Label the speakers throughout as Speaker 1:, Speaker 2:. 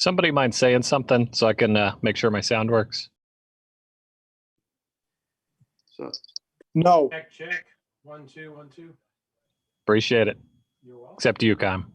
Speaker 1: Somebody mind saying something so I can make sure my sound works?
Speaker 2: So,
Speaker 3: No.
Speaker 4: Check. 1, 2, 1, 2.
Speaker 1: Appreciate it.
Speaker 4: You're welcome.
Speaker 1: Except you, Cam.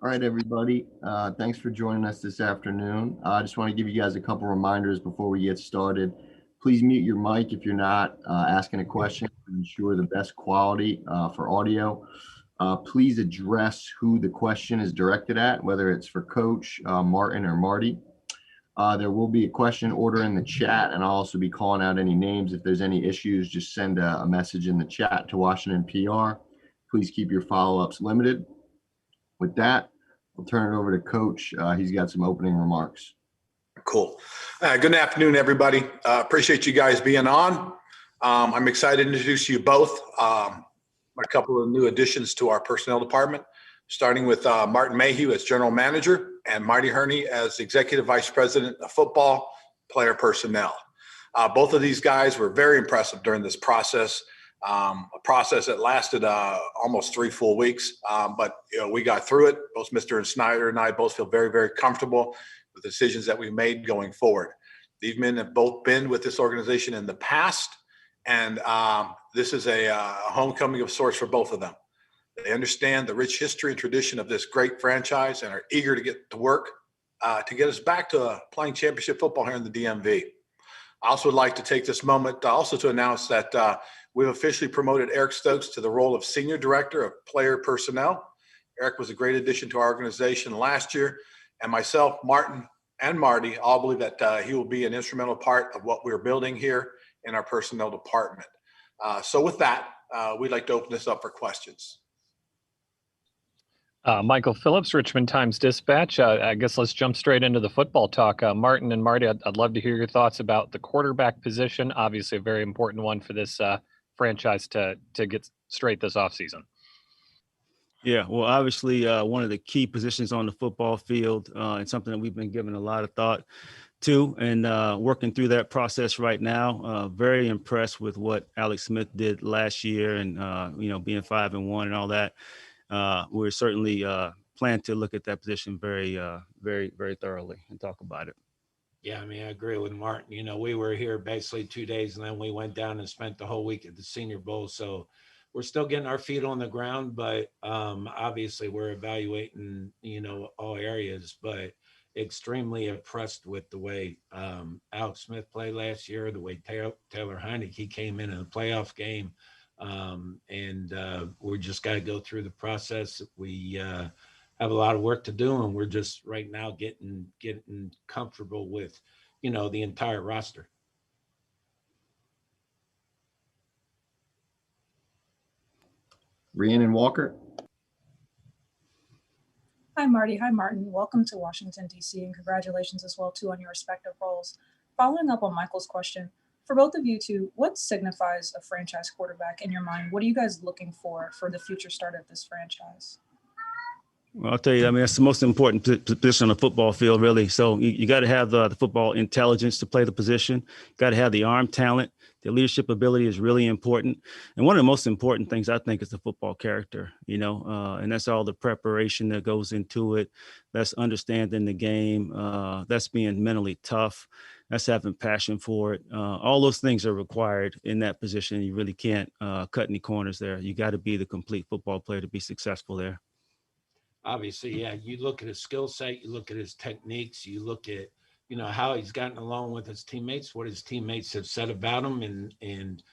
Speaker 2: all right, everybody. Thanks for joining us this afternoon. I just want to give you guys a couple reminders before we get started. Please mute your mic if you're not asking a question to ensure the best quality for audio. Please address who the question is directed at, whether it's for Coach, Martin, or Marty. There will be a question order in the chat, and I'll also be calling out any names. If there's any issues, just send a message in the chat to Washington PR. Please keep your follow-ups limited. With that, I'll turn it over to Coach. He's got some opening remarks.
Speaker 5: Cool. Good afternoon, everybody. Appreciate you guys being on. I'm excited to introduce you both. A couple of new additions to our personnel department, starting with Martin Mayhew as general manager and Marty Hurney as executive vice president of football player personnel. Both of these guys were very impressive during this process. A process that lasted almost 3 full weeks, but we got through it. Both Mr. Snyder and I both feel very, very comfortable with the decisions that we made going forward. These men have both been with this organization in the past, and this is a homecoming of sorts for both of them. They understand the rich history and tradition of this great franchise and are eager to get to work to get us back to playing championship football here in the DMV. I also would like to take this moment also to announce that we've officially promoted Eric Stokes to the role of Senior Director of Player Personnel. Eric was a great addition to our organization last year, and myself, Martin, and Marty all believe that he will be an instrumental part of what we're building here in our personnel department. So with that, we'd like to open this up for questions.
Speaker 1: Michael Phillips, Richmond Times-Dispatch. I guess let's jump straight into the football talk. Martin and Marty, I'd love to hear your thoughts about the quarterback position. Obviously a very important one for this franchise to get straight this offseason.
Speaker 6: Yeah, well, obviously one of the key positions on the football field and something that we've been giving a lot of thought to and working through that process right now. Very impressed with what Alex Smith did last year and, being 5-1 and all that. We're certainly plan to look at that position very, very thoroughly and talk about it.
Speaker 4: Yeah, I mean, I agree with Martin. We were here basically 2 days, and then we went down and spent the whole week at the Senior Bowl. So we're still getting our feet on the ground, but obviously we're evaluating, all areas, but extremely impressed with the way Alex Smith played last year, the way Taylor Heineke came in a playoff game. We just got to go through the process. We have a lot of work to do, and we're just right now getting comfortable with, the entire roster.
Speaker 2: Rhiannon Walker.
Speaker 7: Hi, Marty. Hi, Martin. Welcome to Washington, D.C., and congratulations as well, too, on your respective roles. Following up on Michael's question, for both of you two, what signifies a franchise quarterback in your mind? What are you guys looking for the future start of this franchise?
Speaker 6: Well, I'll tell you, that's the most important position on the football field, really. So you got to have the football intelligence to play the position. Got to have the arm talent The leadership ability is really important. And one of the most important things I think is the football character, and that's all the preparation that goes into it. That's understanding the game. That's being mentally tough. That's having passion for it. All those things are required in that position. You really can't cut any corners there. You got to be the complete football player to be successful there.
Speaker 4: Obviously, yeah, you look at his skill set, you look at his techniques, you look at, how he's gotten along with his teammates, what his teammates have said about him. And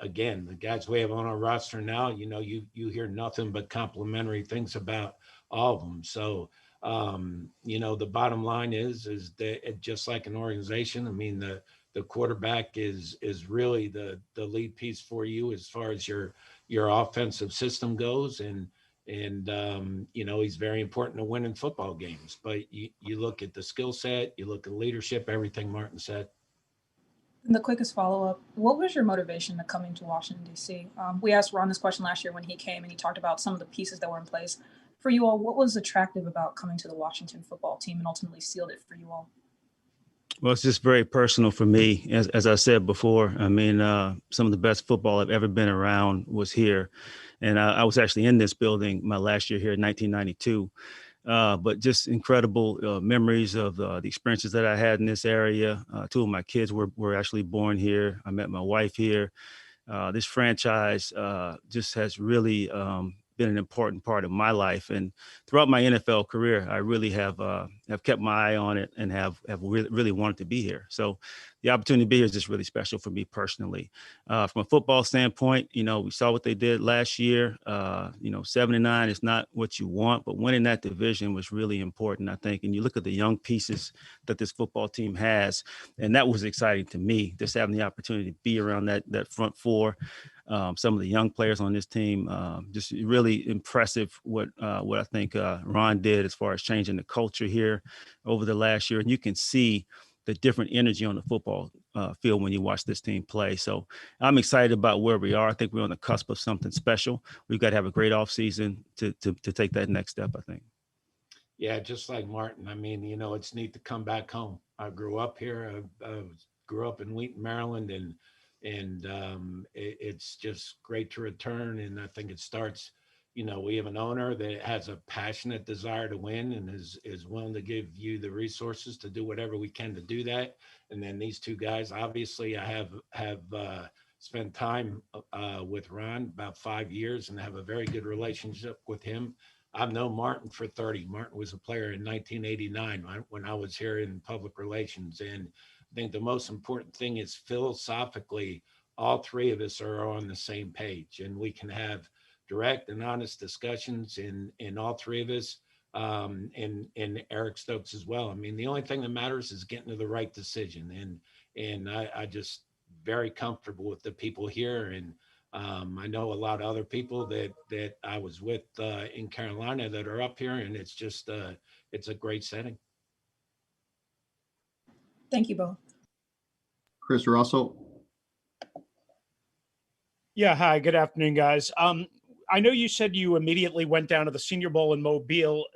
Speaker 4: again, the guys we have on our roster now, you hear nothing but complimentary things about all of them. So, the bottom line is that just like an organization, I mean, the quarterback is really the lead piece for you as far as your offensive system goes. And he's very important to winning football games. But you look at the skill set, you look at leadership, everything Martin said.
Speaker 7: And the quickest follow-up, what was your motivation to coming to Washington, D.C.? We asked Ron this question last year when he came, and he talked about some of the pieces that were in place. For you all, what was attractive about coming to the Washington football team and ultimately sealed it for you all?
Speaker 6: Well, it's just very personal for me. As I said before, I mean, some of the best football I've ever been around was here. And I was actually in this building my last year here in 1992. But just incredible memories of the experiences that I had in this area. Two of my kids were actually born here. I met my wife here. This franchise just has really been an important part of my life. And throughout my NFL career, I really have kept my eye on it and have really wanted to be here. So the opportunity to be here is just really special for me personally. From a football standpoint, we saw what they did last year. 7-9 is not what you want, but winning that division was really important, I think. And you look at the young pieces that this football team has, and that was exciting to me, just having the opportunity to be around that front four. Some of the young players on this team, just really impressive what I think Ron did as far as changing the culture here over the last year. And you can see the different energy on the football field when you watch this team play. So I'm excited about where we are. I think we're on the cusp of something special. We've got to have a great offseason to take that next step, I think.
Speaker 4: Yeah, just like Martin. I mean, it's neat to come back home. I grew up here. I grew up in Wheaton, Maryland, and it's just great to return. And I think it starts, we have an owner that has a passionate desire to win and is willing to give you the resources to do whatever we can to do that. And then these two guys, obviously, I have spent time with Ron about 5 years and have a very good relationship with him. I've known Martin for 30. Martin was a player in 1989 when I was here in public relations. And I think the most important thing is philosophically, all three of us are on the same page, and we can have direct and honest discussions in all three of us, and Eric Stokes as well. I mean, the only thing that matters is getting to the right decision. And I just very comfortable with the people here. And I know a lot of other people that I was with in Carolina that are up here, and it's just it's a great setting.
Speaker 7: Thank you both.
Speaker 2: Chris Russell.
Speaker 3: Yeah, hi, good afternoon, guys. I know you said you immediately went down to the Senior Bowl in Mobile.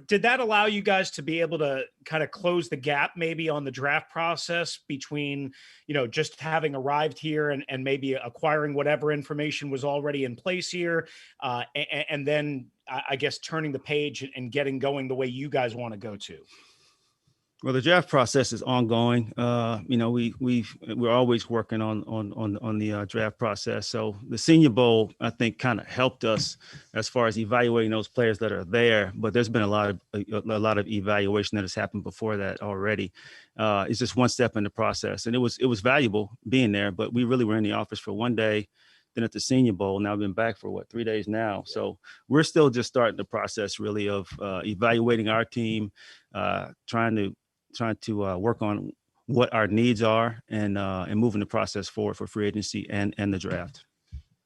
Speaker 3: Did that allow you guys to be able to kind of close the gap maybe on the draft process between, just having arrived here and maybe acquiring whatever information was already in place here, and then I guess turning the page and getting going the way you guys want to go to?
Speaker 6: Well, the draft process is ongoing. We're always working on the draft process. So the Senior Bowl, I think, kind of helped us as far as evaluating those players that are there. But there's been a lot of evaluation that has happened before that already. It's just one step in the process, and it was valuable being there. But we really were in the office for one day. Then at the Senior Bowl, now I've been back for 3 days now. So we're still just starting the process really of evaluating our team, trying to work on what our needs are and moving the process forward for free agency and the draft.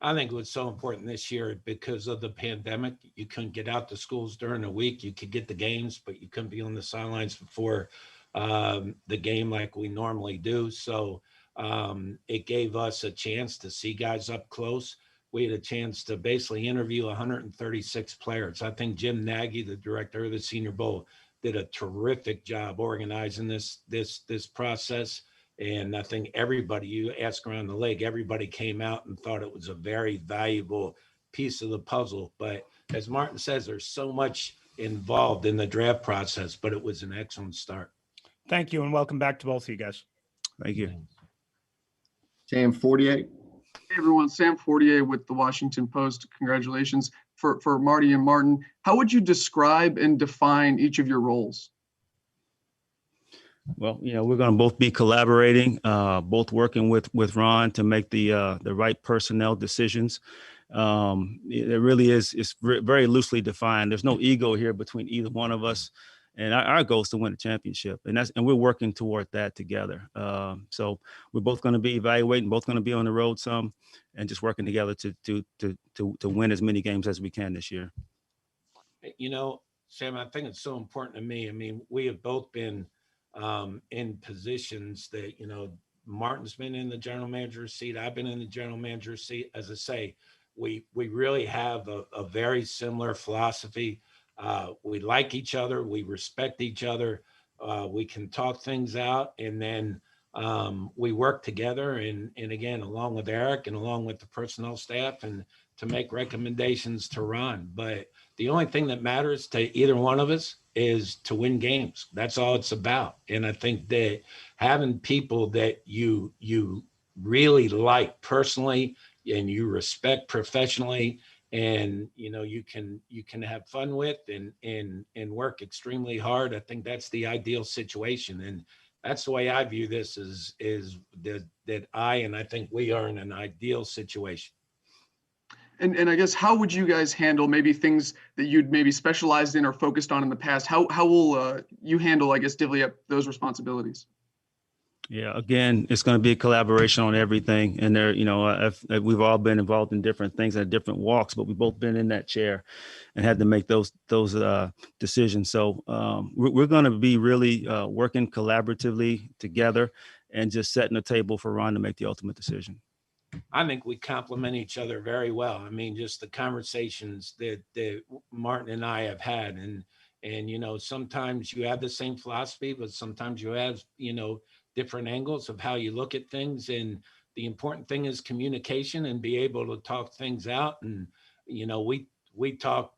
Speaker 4: I think it was so important this year because of the pandemic. You couldn't get out to schools during the week. You could get the games, but you couldn't be on the sidelines before the game like we normally do. So it gave us a chance to see guys up close. We had a chance to basically interview 136 players. I think Jim Nagy, the director of the Senior Bowl, did a terrific job organizing this process. And I think everybody, you ask around the league, everybody came out and thought it was a very valuable piece of the puzzle. But as Martin says, there's so much involved in the draft process, but it was an excellent start.
Speaker 3: Thank you, and welcome back to both of you guys.
Speaker 6: Thank you.
Speaker 2: Sam 48.
Speaker 8: Hey everyone, Sam Fortier with the Washington Post. Congratulations. For Marty and Martin, how would you describe and define each of your roles?
Speaker 6: Well, we're going to both be collaborating, both working with Ron to make the right personnel decisions. It really is, it's very loosely defined. There's no ego here between either one of us. And our goal is to win a championship, and we're working toward that together. So we're both going to be evaluating, both going to be on the road some, and just working together to win as many games as we can this year.
Speaker 4: Sam, I think it's so important to me. I mean, we have both been in positions that, Martin's been in the general manager's seat. I've been in the general manager's seat. As I say, we really have a very similar philosophy. We like each other. We respect each other. We can talk things out, and then we work together. And again, along with Eric and along with the personnel staff, and to make recommendations to Ron. But the only thing that matters to either one of us is to win games. That's all it's about. And I think that having people that you really like personally and you respect professionally, and you can have fun with and work extremely hard, I think that's the ideal situation. And that's the way I view this, is that I think we are in an ideal situation.
Speaker 8: And I guess, how would you guys handle maybe things that you'd maybe specialized in or focused on in the past? How will you handle, I guess, divvy up those responsibilities?
Speaker 6: Yeah, again, it's going to be a collaboration on everything. And we've all been involved in different things at different walks, but we've both been in that chair and had to make those decisions. So we're going to be really working collaboratively together and just setting the table for Ron to make the ultimate decision.
Speaker 4: I think we complement each other very well. I mean, just the conversations that Martin and I have had, and sometimes you have the same philosophy, but sometimes you have, different angles of how you look at things. And the important thing is communication and be able to talk things out. And, we talk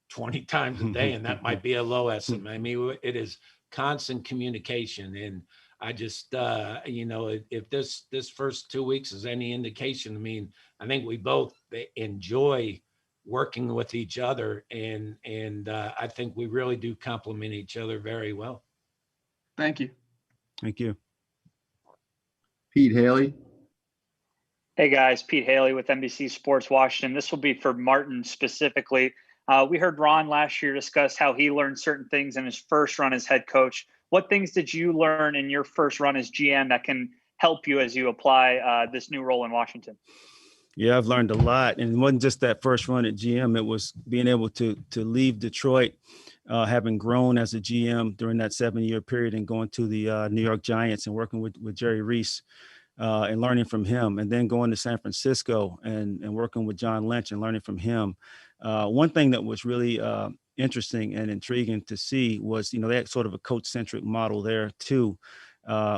Speaker 4: 20 times a day, and that might be a low estimate. I mean, it is constant communication. And I just, if this first 2 weeks is any indication, I mean, I think we both enjoy working with each other, and I think we really do complement each other very well.
Speaker 8: Thank you.
Speaker 6: Thank you.
Speaker 2: Pete Haley.
Speaker 9: Hey guys, Pete Haley with NBC Sports Washington. This will be for Martin specifically. We heard Ron last year discuss how he learned certain things in his first run as head coach. What things did you learn in your first run as GM that can help you as you apply this new role in Washington?
Speaker 6: Yeah, I've learned a lot. And it wasn't just that first run at GM. It was being able to leave Detroit, having grown as a GM during that 7-year period, and going to the New York Giants and working with Jerry Reese and learning from him, and then going to San Francisco and working with John Lynch and learning from him. One thing that was really interesting and intriguing to see was, they had sort of a coach-centric model there too,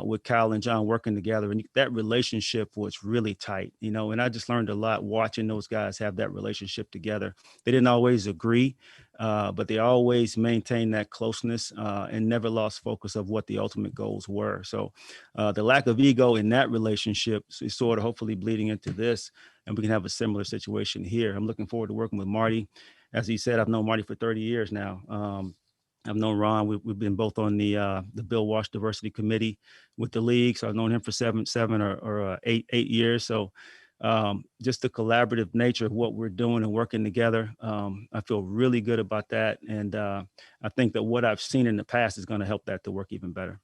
Speaker 6: with Kyle and John working together, and that relationship was really tight, and I just learned a lot watching those guys have that relationship together. They didn't always agree, but they always maintained that closeness and never lost focus of what the ultimate goals were. So the lack of ego in that relationship is sort of hopefully bleeding into this, and we can have a similar situation here. I'm looking forward to working with Marty. As he said, I've known Marty for 30 years now. I've known Ron. We've been both on the Bill Walsh Diversity Committee with the league. So I've known him for seven or eight years. So just the collaborative nature of what we're doing and working together, I feel really good about that. And I think that what I've seen in the past is going to help that to work even better.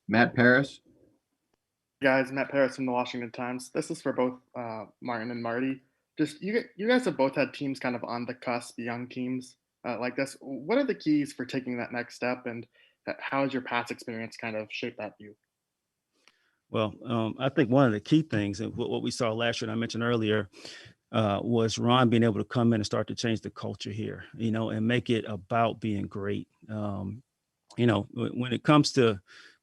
Speaker 2: Matt Paris.
Speaker 10: Guys, Matt Paris from the Washington Times. This is for both Martin and Marty. Just you guys have both had teams kind of on the cusp, young teams like this. What are the keys for taking that next step, and how has your past experience kind of shaped that view?
Speaker 6: Well, I think one of the key things, and what we saw last year, and I mentioned earlier, was Ron being able to come in and start to change the culture here, and make it about being great. when it comes to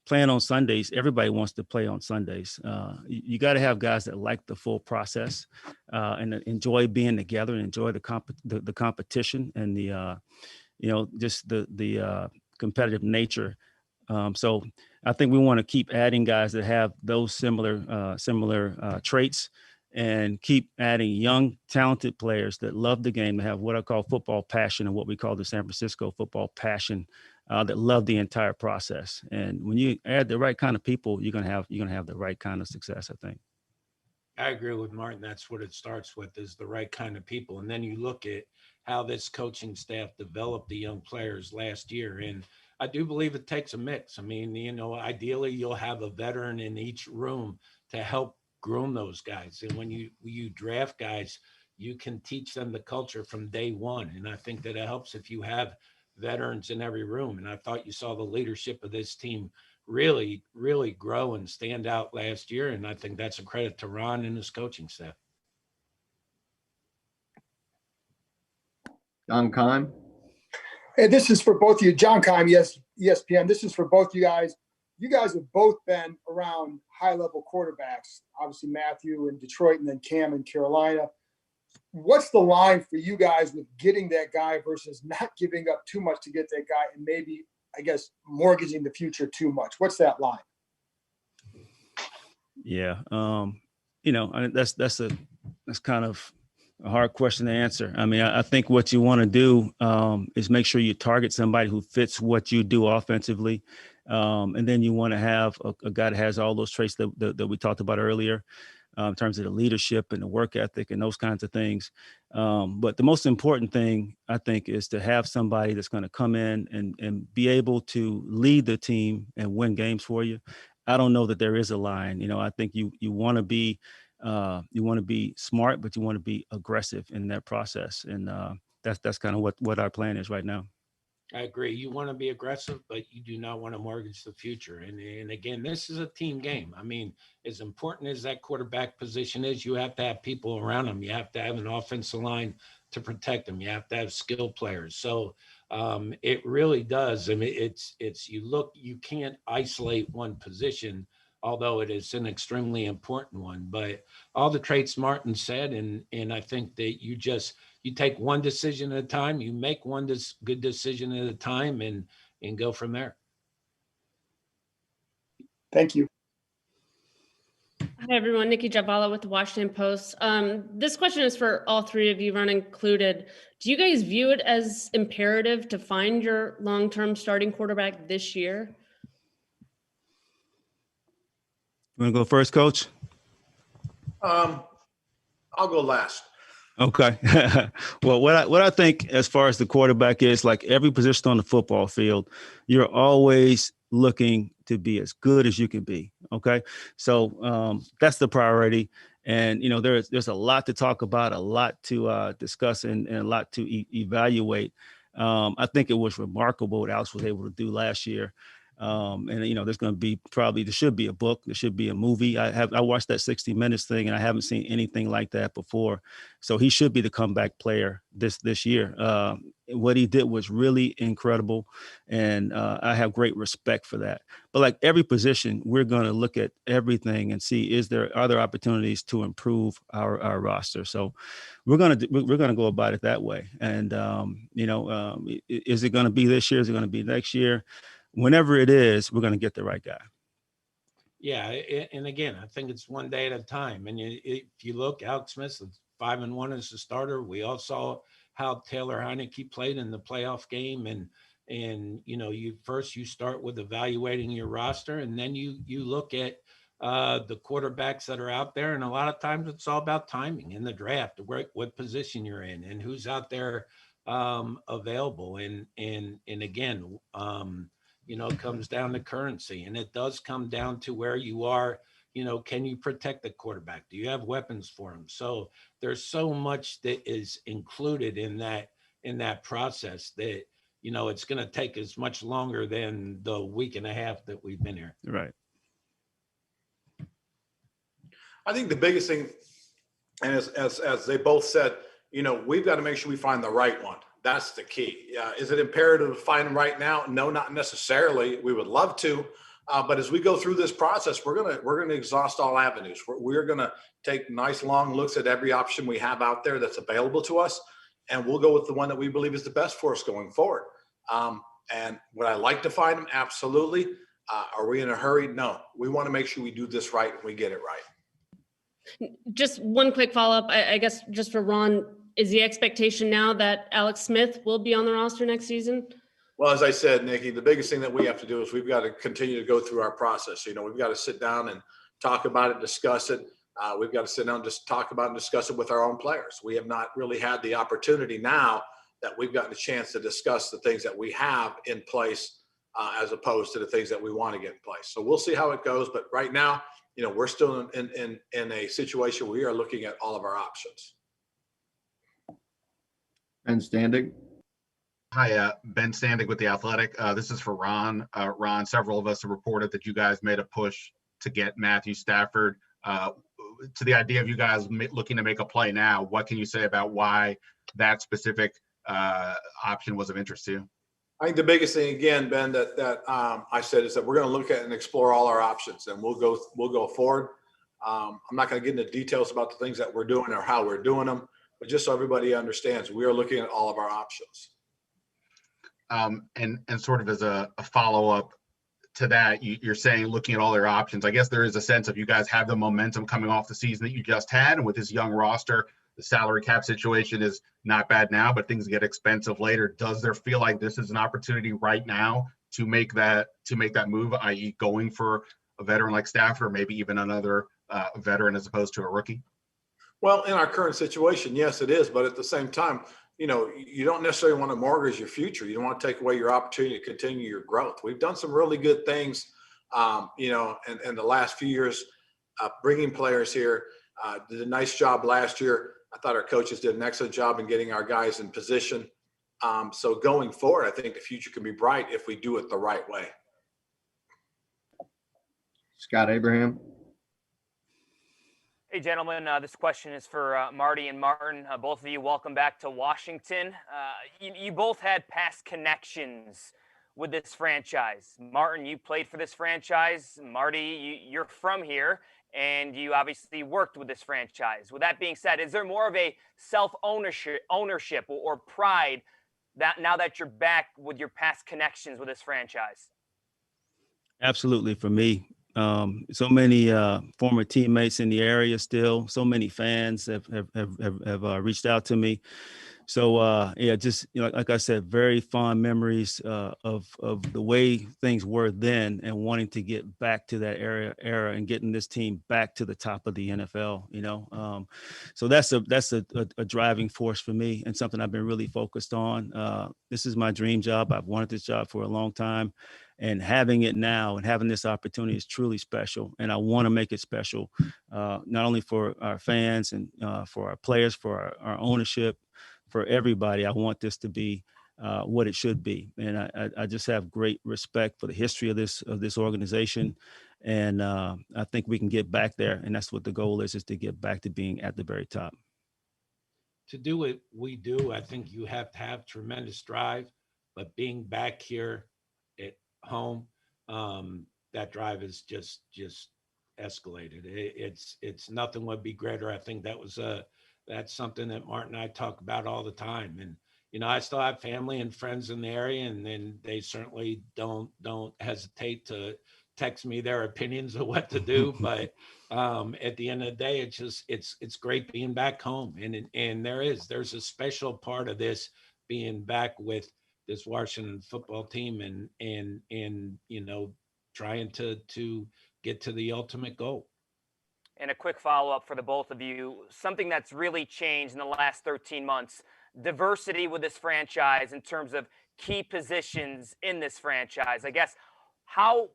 Speaker 6: playing on Sundays, everybody wants to play on Sundays. You got to have guys that like the full process and enjoy being together and enjoy the competition and just the competitive nature. So I think we want to keep adding guys that have those similar traits, and keep adding young, talented players that love the game, that have what I call football passion, and what we call the San Francisco football passion, that love the entire process. And when you add the right kind of people, you're gonna have the right kind of success, I think.
Speaker 4: I agree with Martin. That's what it starts with, is the right kind of people. And then you look at how this coaching staff developed the young players last year. And I do believe it takes a mix. I mean, ideally you'll have a veteran in each room to help groom those guys. And when you draft guys, you can teach them the culture from day one. And I think that it helps if you have veterans in every room. And I thought you saw the leadership of this team really, really grow and stand out last year. And I think that's a credit to Ron and his coaching staff.
Speaker 2: John Keim.
Speaker 11: Hey, this is for both of you. John Keim, yes, ESPN. This is for both you guys. You guys have both been around high-level quarterbacks, obviously Mayhew in Detroit and then Cam in Carolina. What's the line for you guys with getting that guy versus not giving up too much to get that guy, and maybe, I guess, mortgaging the future too much? What's that line?
Speaker 6: Yeah, that's kind of a hard question to answer. I mean, I think what you want to do is make sure you target somebody who fits what you do offensively. And then you want to have a guy that has all those traits that we talked about earlier, in terms of the leadership and the work ethic and those kinds of things. But the most important thing, I think, is to have somebody that's going to come in and be able to lead the team and win games for you. I don't know that there is a line. I think you want to be smart, but you want to be aggressive in that process. And that's kind of what our plan is right now.
Speaker 4: I agree. You want to be aggressive, but you do not want to mortgage the future. And again, this is a team game. I mean, as important as that quarterback position is, you have to have people around them. You have to have an offensive line to protect them. You have to have skilled players. So it really does. I mean, you can't isolate one position, although it is an extremely important one. But all the traits Martin said, and I think that you take one decision at a time, you make one good decision at a time, and go from there.
Speaker 11: Thank you.
Speaker 12: Hi, everyone. Nikki Javala with the Washington Post. This question is for all three of you, Ron included. Do you guys view it as imperative to find your long-term starting quarterback this year?
Speaker 6: You want to go first, Coach?
Speaker 5: I'll go last.
Speaker 6: Okay. Well, what I think as far as the quarterback is, like every position on the football field, you're always looking to be as good as you can be. Okay. So that's the priority. And, there's a lot to talk about, a lot to discuss, and a lot to evaluate. I think it was remarkable what Alex was able to do last year. And there's going to be there should be a book, there should be a movie. I watched that 60 Minutes thing, and I haven't seen anything like that before. So he should be the comeback player this year. What he did was really incredible, and I have great respect for that. But like every position, we're going to look at everything and see, are there opportunities to improve our roster? So we're going to go about it that way. And is it going to be this year? Is it going to be next year? Whenever it is, we're going to get the right guy.
Speaker 4: Yeah. And again, I think it's one day at a time. And if you look, Alex Smith is 5-1 as a starter. We all saw how Taylor Heineke played in the playoff game. And you start with evaluating your roster, and then you look at the quarterbacks that are out there. And a lot of times it's all about timing in the draft, what position you're in and who's out there available. And again, it comes down to currency, and it does come down to where you are. Can you protect the quarterback? Do you have weapons for him? So there's so much that is included in that process that, it's going to take as much longer than the week and a half that we've been here.
Speaker 6: Right.
Speaker 5: I think the biggest thing, and as they both said, we've got to make sure we find the right one. That's the key. Is it imperative to find them right now? No, not necessarily. We would love to. But as we go through this process, we're gonna exhaust all avenues. We're gonna take nice long looks at every option we have out there that's available to us, and we'll go with the one that we believe is the best for us going forward. And would I like to find them? Absolutely. Are we in a hurry? No. We want to make sure we do this right and we get it right.
Speaker 12: Just one quick follow-up, I guess, just for Ron. Is the expectation now that Alex Smith will be on the roster next season?
Speaker 5: Well, as I said, Nikki, the biggest thing that we have to do is we've got to continue to go through our process. We've got to sit down and talk about it, discuss it. We've got to sit down and just talk about and discuss it with our own players. We have not really had the opportunity now that we've gotten a chance to discuss the things that we have in place as opposed to the things that we want to get in place. So we'll see how it goes. But right now, we're still in a situation where we are looking at all of our options.
Speaker 2: Ben Standig.
Speaker 13: Hi, Ben Standig with The Athletic. This is for Ron. Ron, several of us have reported that you guys made a push to get Matthew Stafford. To the idea of you guys looking to make a play now, what can you say about why that specific option was of interest to you?
Speaker 5: I think the biggest thing, again, Ben, that I said is that we're going to look at and explore all our options, and we'll go forward. I'm not going to get into details about the things that we're doing or how we're doing them, but just so everybody understands, we are looking at all of our options.
Speaker 13: And sort of as a follow-up to that, you're saying looking at all their options. I guess there is a sense of you guys have the momentum coming off the season that you just had, and with this young roster, the salary cap situation is not bad now, but things get expensive later. Does there feel like this is an opportunity right now to make that move, i.e. going for a veteran like Stafford, or maybe even another veteran as opposed to a rookie?
Speaker 5: Well, in our current situation, yes, it is. But at the same time, you don't necessarily want to mortgage your future. You don't want to take away your opportunity to continue your growth. We've done some really good things, in the last few years, bringing players here. Did a nice job last year. I thought our coaches did an excellent job in getting our guys in position. So going forward, I think the future can be bright if we do it the right way.
Speaker 2: Scott Abraham.
Speaker 14: Hey, gentlemen, this question is for Marty and Martin. Both of you, welcome back to Washington. You both had past connections with this franchise. Martin, you played for this franchise. Marty, you're from here, and you obviously worked with this franchise. With that being said, is there more of a self-ownership or pride that now that you're back with your past connections with this franchise?
Speaker 6: Absolutely, for me. So many former teammates in the area still, so many fans have reached out to me. So just like I said, very fond memories of the way things were then, and wanting to get back to that era and getting this team back to the top of the NFL. So that's a driving force for me, and something I've been really focused on. This is my dream job. I've wanted this job for a long time. And having it now and having this opportunity is truly special. And I want to make it special, not only for our fans and for our players, for our ownership, for everybody. I want this to be what it should be. And I just have great respect for the history of this organization. And I think we can get back there. And that's what the goal is to get back to being at the very top.
Speaker 4: To do what we do, I think you have to have tremendous drive, but being back here at home, that drive is just escalated. It's nothing would be greater. I think that's something that Martin and I talk about all the time. And I still have family and friends in the area, and then they certainly don't hesitate to text me their opinions of what to do. But at the end of the day, it's great being back home, and there's a special part of this being back with this Washington football team and trying to get to the ultimate goal.
Speaker 14: And a quick follow-up for the both of you, something that's really changed in the last 13 months, diversity with this franchise in terms of key positions in this franchise. I guess,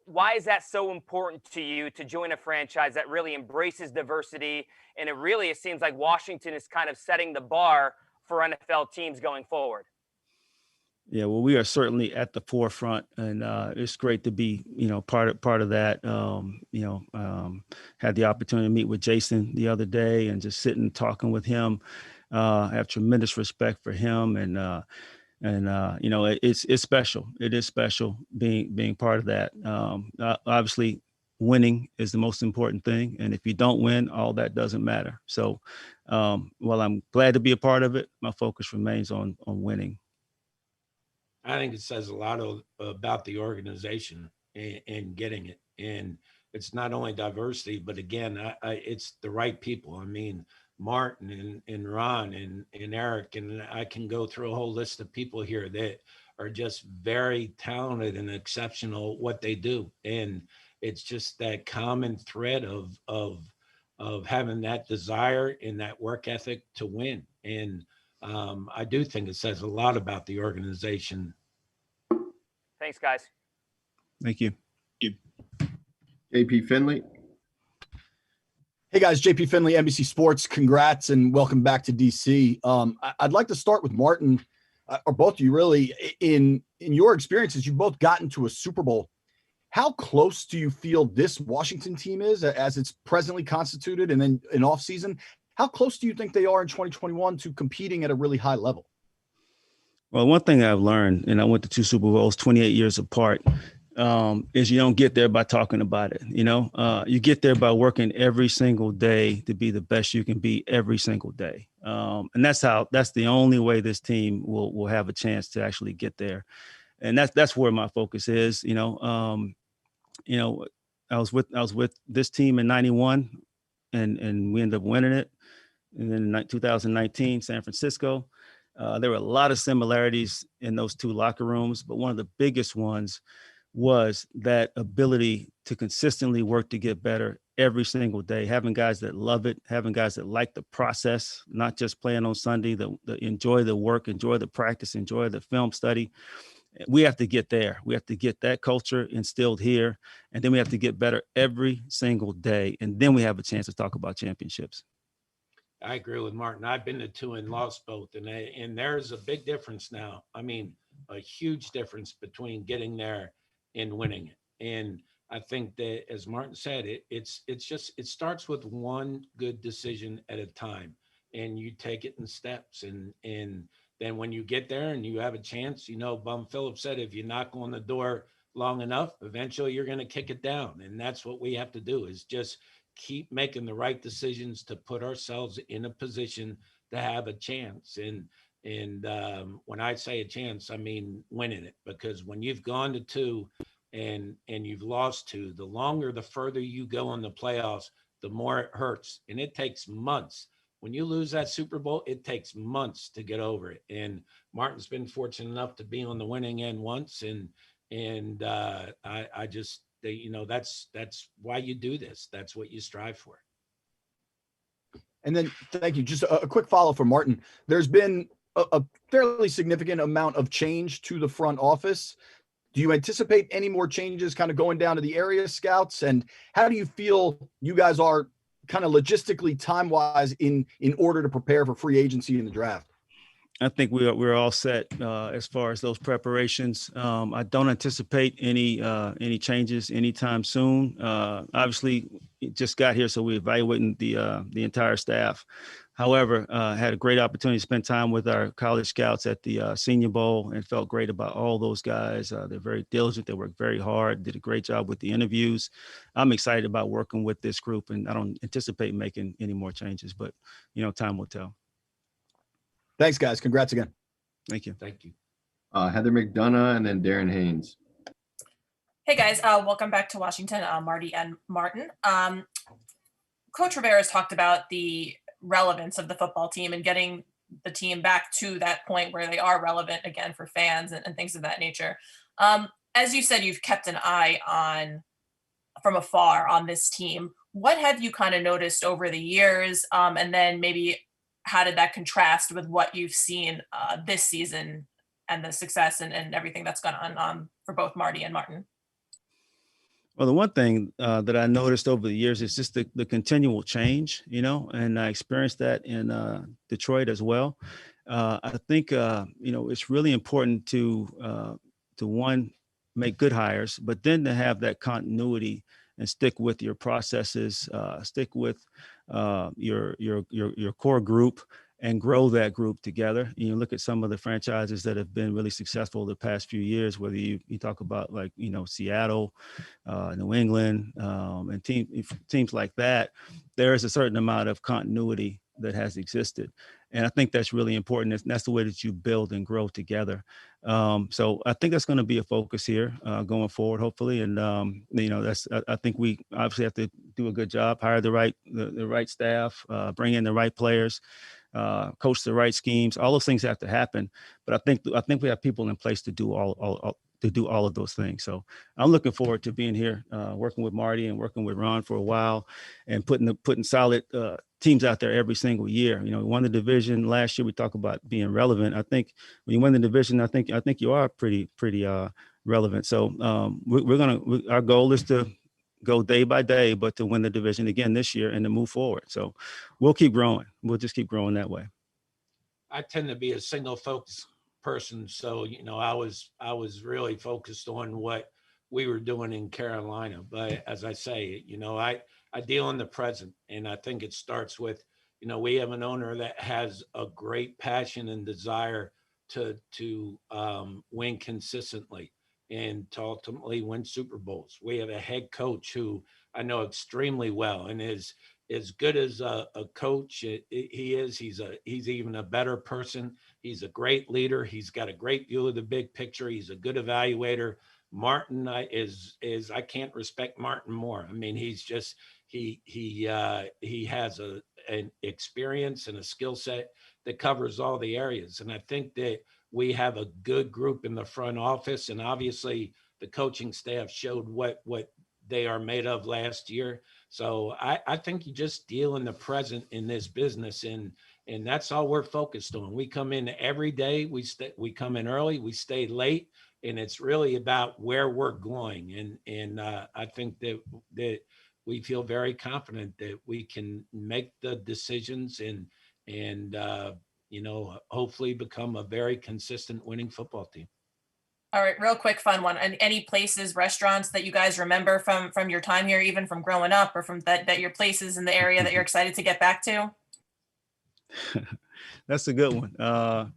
Speaker 14: why is that so important to you to join a franchise that really embraces diversity? And it seems like Washington is kind of setting the bar for NFL teams going forward.
Speaker 6: Yeah, well, we are certainly at the forefront, and it's great to be, part of that. Had the opportunity to meet with Jason the other day and just sitting talking with him. I have tremendous respect for him, and And it's special. It is special being part of that. Obviously, winning is the most important thing, and if you don't win, all that doesn't matter. So, while I'm glad to be a part of it, my focus remains on winning.
Speaker 4: I think it says a lot about the organization and getting it. And it's not only diversity, but again, it's the right people. I mean, Martin and Ron and Eric, and I can go through a whole list of people here that are just very talented and exceptional at what they do. And it's just that common thread of having that desire and that work ethic to win. And I do think it says a lot about the organization.
Speaker 14: Thanks, guys.
Speaker 6: Thank you.
Speaker 2: JP Finley.
Speaker 15: Hey guys, JP Finley, NBC Sports. Congrats and welcome back to DC. I'd like to start with Martin, or both of you really. In your experiences, you've both gotten to a Super Bowl. How close do you feel this Washington team is as it's presently constituted, and then in off season? How close do you think they are in 2021 to competing at a really high level?
Speaker 6: Well, one thing I've learned, and I went to 2 Super Bowls 28 years apart, is you don't get there by talking about it. You get there by working every single day to be the best you can be every single day. And that's the only way this team will have a chance to actually get there. And that's where my focus is. I was with this team in 91 and we ended up winning it. And then in 2019, San Francisco, there were a lot of similarities in those two locker rooms, but one of the biggest ones was that ability to consistently work to get better every single day, having guys that love it, having guys that like the process, not just playing on Sunday, that enjoy the work, enjoy the practice, enjoy the film study. We have to get there. We have to get that culture instilled here, and then we have to get better every single day, and then we have a chance to talk about championships.
Speaker 4: I agree with Martin. I've been to 2 and lost both, and there's a big difference now. I mean, a huge difference between getting there and winning it. And I think that, as Martin said, it starts with one good decision at a time, and you take it in steps. And then when you get there and you have a chance, Bum Phillips said, if you knock on the door long enough, eventually you're going to kick it down. And that's what we have to do, is just keep making the right decisions to put ourselves in a position to have a chance. And when I say a chance, I mean winning it, because when you've gone to 2 and you've lost 2, the longer, the further you go in the playoffs, the more it hurts. And it takes months. When you lose that Super Bowl, it takes months to get over it. And Martin's been fortunate enough to be on the winning end once. And I just, that's why you do this. That's what you strive for.
Speaker 15: And then, thank you. Just a quick follow for Martin. There's been a fairly significant amount of change to the front office. Do you anticipate any more changes kind of going down to the area scouts? And how do you feel you guys are kind of logistically, time-wise, in order to prepare for free agency in the draft?
Speaker 6: I think we're all set as far as those preparations. I don't anticipate any changes anytime soon. Obviously, it just got here, so we're evaluating the entire staff. However, had a great opportunity to spend time with our college scouts at the Senior Bowl and felt great about all those guys. They're very diligent. They work very hard, did a great job with the interviews. I'm excited about working with this group, and I don't anticipate making any more changes, but, time will tell.
Speaker 15: Thanks, guys. Congrats again.
Speaker 6: Thank you.
Speaker 4: Thank you.
Speaker 2: Heather McDonough and then Darren Haynes.
Speaker 16: Hey, guys. Welcome back to Washington, Marty and Martin. Coach Rivera has talked about the relevance of the football team and getting the team back to that point where they are relevant again for fans and things of that nature. As you said, you've kept an eye on from afar on this team. What have you kind of noticed over the years? And then maybe how did that contrast with what you've seen this season and the success and everything that's gone on for both Marty and Martin?
Speaker 6: Well, the one thing that I noticed over the years is just the continual change, and I experienced that in Detroit as well. I think, it's really important to one, make good hires, but then to have that continuity and stick with your processes, stick with your core group, and grow that group together. You know, look at some of the franchises that have been really successful the past few years, whether you talk about like, you know, Seattle, New England, and teams like that. There is a certain amount of continuity that has existed. And I think that's really important. That's the way that you build and grow together. So I think that's going to be a focus here going forward, hopefully. And, you know, I think we obviously have to do a good job, hire the right staff, bring in the right players, coach the right schemes. All those things have to happen. But I think we have people in place to do all of those things. So I'm looking forward to being here, working with Marty and working with Ron for a while, and putting solid teams out there every single year. You know, we won the division last year. We talk about being relevant. I think when you win the division, I think you are pretty relevant. So our goal is to go day by day, but to win the division again this year and to move forward. So we'll keep growing. We'll just keep growing that way.
Speaker 4: I tend to be a single focus person. So, you know, I was really focused on what we were doing in Carolina. But as I say, you know, I deal in the present, and I think it starts with, you know, we have an owner that has a great passion and desire to win consistently and to ultimately win Super Bowls. We have a head coach who I know extremely well and is as good as a coach he is. He's even a better person. He's a great leader. He's got a great view of the big picture. He's a good evaluator. Martin is I can't respect Martin more. I mean, he's just he has an experience and a skill set that covers all the areas. And I think that we have a good group in the front office, and obviously the coaching staff showed what they are made of last year. So I think you just deal in the present in this business, and that's all we're focused on. We come in every day. We come in early, we stay late, and it's really about where we're going. And I think that we feel very confident that we can make the decisions and you know, hopefully become a very consistent winning football team.
Speaker 16: All right, real quick, fun one. And any places, restaurants that you guys remember from your time here, even from growing up, or from that your places in the area that you're excited to get back to?
Speaker 6: That's a good one.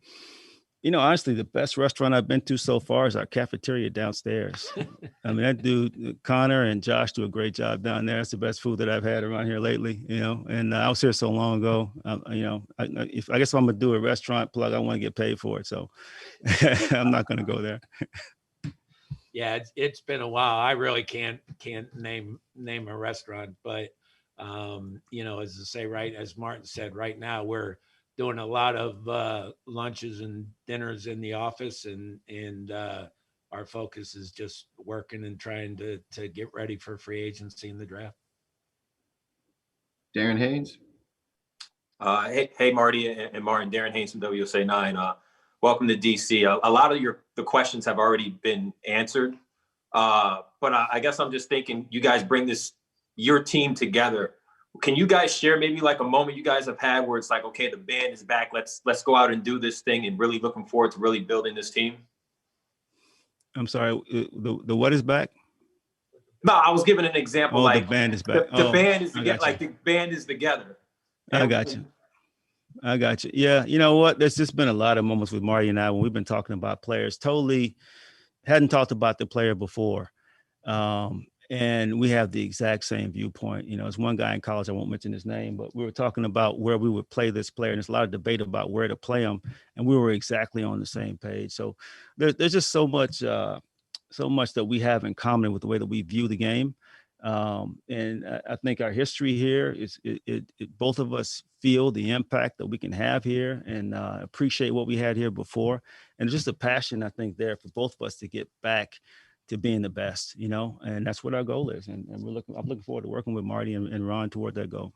Speaker 6: You know, honestly, the best restaurant I've been to so far is our cafeteria downstairs. I mean, that dude, Connor and Josh, do a great job down there. It's the best food that I've had around here lately, you know, and I was here so long ago. You know, I guess if I'm going to do a restaurant plug, I want to get paid for it. So I'm not going to go there.
Speaker 4: Yeah, it's been a while. I really can't name a restaurant, but you know, as I say, right, as Martin said, right now we're doing a lot of lunches and dinners in the office, and our focus is just working and trying to get ready for free agency and the draft.
Speaker 2: Darren Haynes.
Speaker 17: Hey, Marty and Martin. Darren Haynes from WSA 9. Welcome to DC. A lot of the questions have already been answered, but I guess I'm just thinking, you guys bring your team together. Can you guys share maybe like a moment you guys have had where it's like, okay, the band is back. Let's go out and do this thing, and really looking forward to really building this team?
Speaker 6: I'm sorry, the what is back?
Speaker 17: No, I was giving an example.
Speaker 6: Oh,
Speaker 17: like
Speaker 6: the band is back.
Speaker 17: The band is together. Like the band is together.
Speaker 6: I got you. Yeah, you know what? There's just been a lot of moments with Marty and I when we've been talking about players. Totally hadn't talked about the player before. And we have the exact same viewpoint. You know, there's one guy in college, I won't mention his name, but we were talking about where we would play this player. And there's a lot of debate about where to play him. And we were exactly on the same page. So there's just so much that we have in common with the way that we view the game. And I think our history here is both of us feel the impact that we can have here, and appreciate what we had here before. And just a passion, I think, there for both of us to get back to being the best, you know, and that's what our goal is. And I'm looking forward to working with Marty and Ron toward that goal.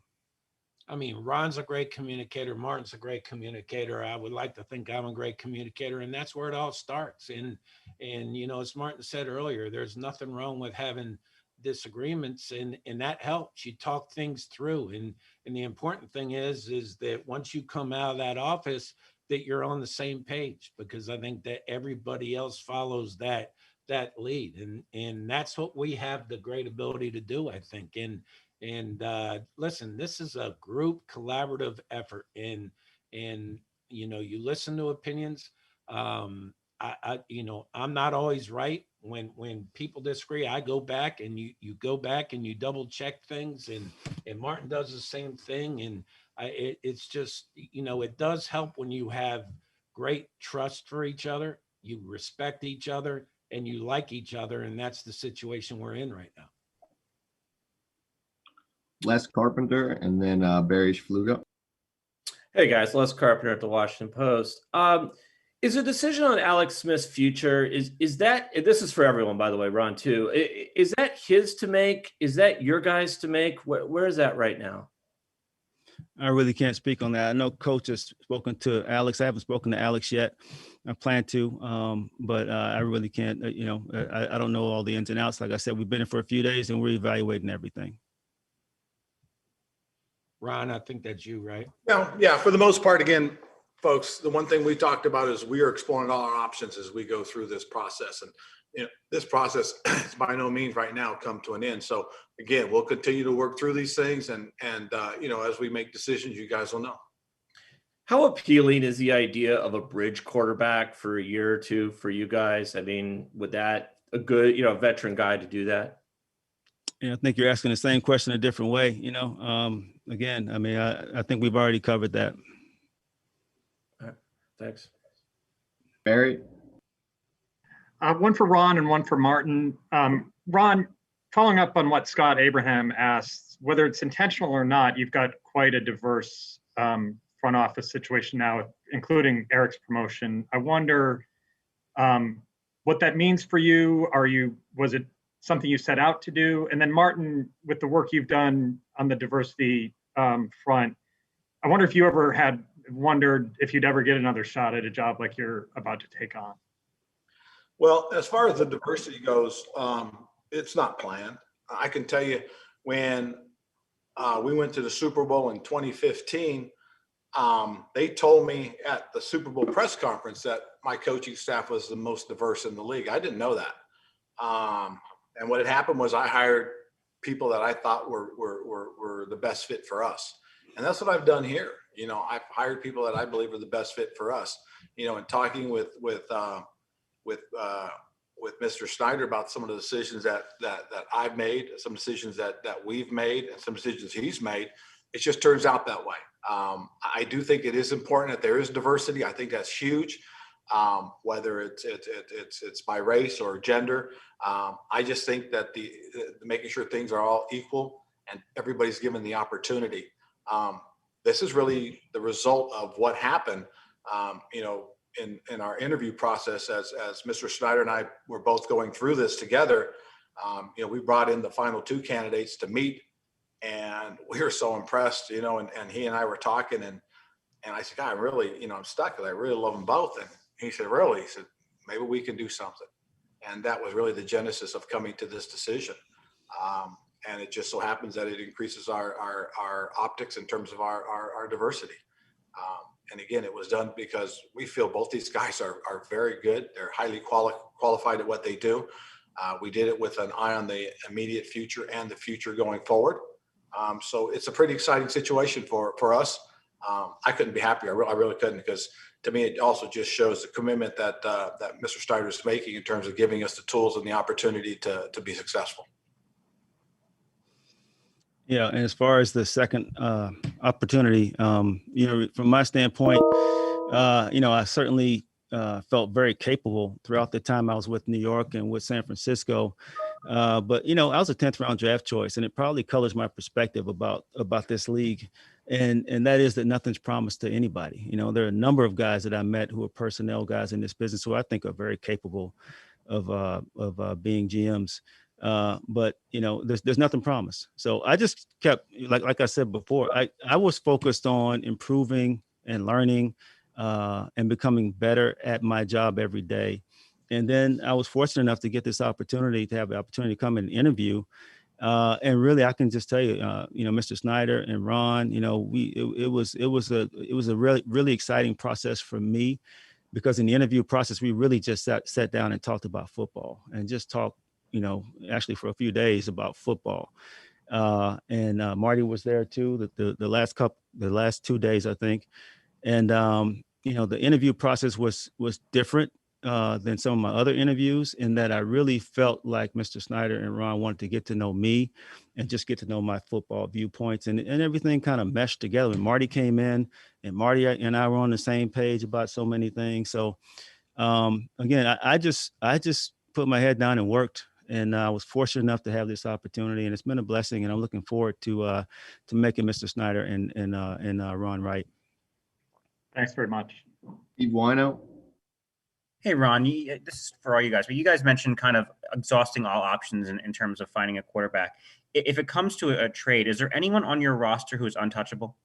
Speaker 4: I mean, Ron's a great communicator. Martin's a great communicator. I would like to think I'm a great communicator, and that's where it all starts. And you know, as Martin said earlier, there's nothing wrong with having disagreements, and that helps. You talk things through, and the important thing is that once you come out of that office, that you're on the same page, because I think that everybody else follows that lead, and that's what we have the great ability to do, I think. And listen, this is a group collaborative effort, and and you listen to opinions. I'm not always right. When people disagree, I go back and you go back and you double check things, and Martin does the same thing. And it's just, it does help when you have great trust for each other, you respect each other, and you like each other. And that's the situation we're in right now.
Speaker 2: Les Carpenter and then Barry Schfluga.
Speaker 18: Hey guys, Les Carpenter at the Washington Post. Is a decision on Alex Smith's future, is that, this is for everyone, by the way, Ron, too. Is that his to make? Is that your guys to make? Where is that right now?
Speaker 6: I really can't speak on that. I know Coach has spoken to Alex. I haven't spoken to Alex yet. I plan to, but I really can't, I don't know all the ins and outs. Like I said, we've been in for a few days and we're evaluating everything.
Speaker 4: Ron, I think that's you, right?
Speaker 5: Yeah, for the most part, again, folks, the one thing we talked about is we are exploring all our options as we go through this process. And this process is by no means right now come to an end. So again, we'll continue to work through these things, and as we make decisions, you guys will know.
Speaker 18: How appealing is the idea of a bridge quarterback for a year or two for you guys? I mean, would that a good, veteran guy to do that?
Speaker 6: Yeah, I think you're asking the same question a different way. Again, I mean, I think we've already covered that.
Speaker 18: All right, thanks.
Speaker 2: Barry?
Speaker 19: One for Ron and one for Martin. Ron, following up on what Scott Abraham asked, whether it's intentional or not, you've got quite a diverse front office situation now, including Eric's promotion. I wonder what that means for you. Was it something you set out to do? And then Martin, with the work you've done on the diversity front, I wonder if you ever had wondered if you'd ever get another shot at a job like you're about to take on.
Speaker 5: Well, as far as the diversity goes, it's not planned. I can tell you when we went to the Super Bowl in 2015, they told me at the Super Bowl press conference that my coaching staff was the most diverse in the league. I didn't know that. And what had happened was I hired people that I thought were the best fit for us. And that's what I've done here. I've hired people that I believe are the best fit for us. And talking with Mr. Snyder about some of the decisions that I've made, some decisions that we've made, and some decisions he's made, it just turns out that way. I do think it is important that there is diversity. I think that's huge. Whether it's by race or gender, I just think that the making sure things are all equal and everybody's given the opportunity. This is really the result of what happened. In our interview process, as Mr. Snyder and I were both going through this together, we brought in the final two candidates to meet, and we were so impressed, and he and I were talking, and I said, God, I'm really, I'm stuck because I really love them both. And he said, really? He said, maybe we can do something. And that was really the genesis of coming to this decision. And it just so happens that it increases our optics in terms of our diversity. And again, it was done because we feel both these guys are very good. They're highly qualified at what they do. We did it with an eye on the immediate future and the future going forward. So it's a pretty exciting situation for us. I couldn't be happier. I really couldn't, because to me, it also just shows the commitment that Mr. Snyder is making in terms of giving us the tools and the opportunity to be successful.
Speaker 6: Yeah, and as far as the second opportunity, from my standpoint, I certainly felt very capable throughout the time I was with New York and with San Francisco. But I was a 10th round draft choice, and it probably colors my perspective about this league. And that is that nothing's promised to anybody. There are a number of guys that I met who are personnel guys in this business who I think are very capable of being GMs. But there's nothing promised. So I just kept, like I said before, I was focused on improving and learning and becoming better at my job every day. And then I was fortunate enough to get this opportunity to have the opportunity to come and interview. And really, I can just tell you, Mr. Snyder and Ron, it was a really, really exciting process for me, because in the interview process, we really just sat down and talked about football and just talked, actually for a few days about football. And Marty was there too, the last 2 days, I think. And the interview process was different than some of my other interviews, in that I really felt like Mr. Snyder and Ron wanted to get to know me and just get to know my football viewpoints, and everything kind of meshed together. When Marty came in, and Marty and I were on the same page about so many things. So again, I just put my head down and worked, and I was fortunate enough to have this opportunity, and it's been a blessing. And I'm looking forward to making Mr. Snyder and Ron right.
Speaker 19: Thanks very much.
Speaker 2: Steve Wino.
Speaker 20: Hey, Ron, this is for all you guys, but you guys mentioned kind of exhausting all options in terms of finding a quarterback. If it comes to a trade, is there anyone on your roster who is untouchable?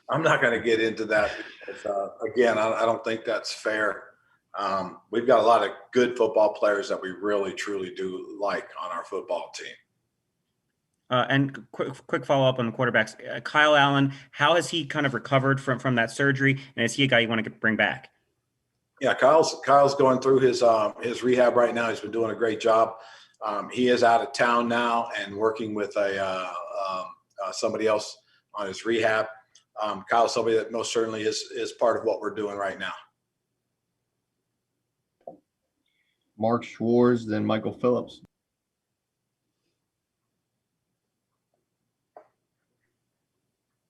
Speaker 5: I'm not going to get into that because, again, I don't think that's fair. We've got a lot of good football players that we really, truly do like on our football team.
Speaker 20: And quick follow-up on the quarterbacks. Kyle Allen, how has he kind of recovered from that surgery? And is he a guy you want to bring back?
Speaker 5: Yeah, Kyle's going through his rehab right now. He's been doing a great job. He is out of town now and working with somebody else on his rehab. Kyle's somebody that most certainly is part of what we're doing right now.
Speaker 2: Mark Schwartz, then Michael Phillips.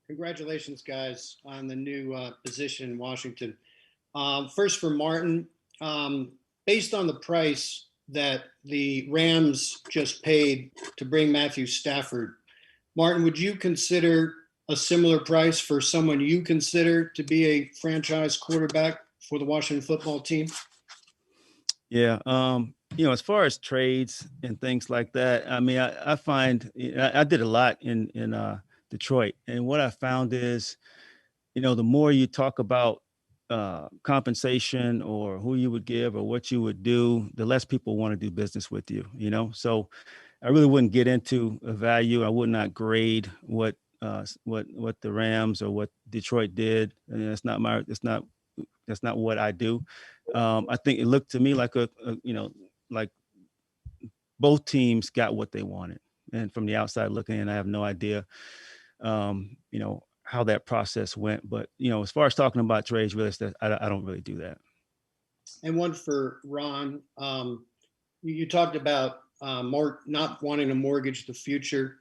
Speaker 21: Congratulations, guys, on the new position in Washington. First for Martin, based on the price that the Rams just paid to bring Matthew Stafford, Martin, would you consider a similar price for someone you consider to be a franchise quarterback for the Washington football team?
Speaker 6: Yeah. As far as trades and things like that, I mean, I find I did a lot in Detroit. And what I found is, the more you talk about compensation or who you would give or what you would do, the less people want to do business with you, So I really wouldn't get into a value. I would not grade what the Rams or what Detroit did. And that's not what I do. I think it looked to me like like both teams got what they wanted. And from the outside looking in, I have no idea, how that process went. But, as far as talking about trades, really, I don't really do that.
Speaker 21: And one for Ron. You talked about not wanting to mortgage the future.